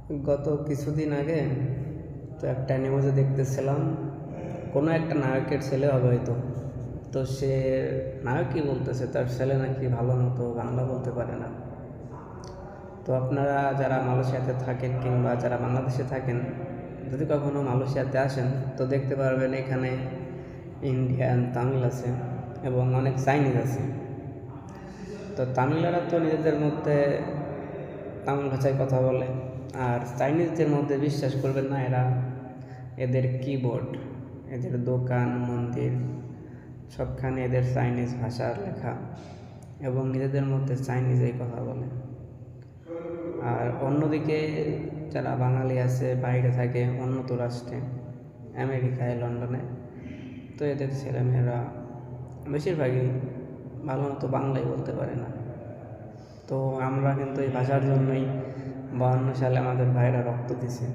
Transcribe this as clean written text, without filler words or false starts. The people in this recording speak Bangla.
গত কিছুদিন আগে তো একটা নিউজে দেখতেছিলাম, কোনো একটা নায়কের ছেলে হবে হয়তো। তো সে নায়কই বলতেছে তার ছেলে নাকি ভালো মতো বাংলা বলতে পারে না। তো আপনারা যারা মালয়েশিয়াতে থাকেন কিংবা যারা বাংলাদেশে থাকেন, যদি কখনো মালয়েশিয়াতে আসেন তো দেখতে পারবেন এখানে ইন্ডিয়ান, তামিল আছে এবং অনেক চাইনিজ আছে। তো তামিলরা তো নিজেদের মধ্যে তামিল ভাষায় কথা বলে, আর চাইনিজদের মধ্যে বিশ্বাস করবেন না, এদের কিবোর্ড, এদের দোকান, মন্দির সবখানে এদের চাইনিজ ভাষার লেখা এবং নিজেদের মধ্যে চাইনিজেই কথা বলে। আর অন্যদিকে যারা বাঙালি আছে বাইরে থাকে, উন্নত রাষ্ট্রে, আমেরিকায়, লন্ডনে, তো এদের ছেলেমেয়েরা বেশিরভাগই ভালো মতো বাংলাই বলতে পারে না। তো আমরা কিন্তু এই ভাষার জন্যই 52 সালে আমাদের ভাইরা রক্ত দিছে।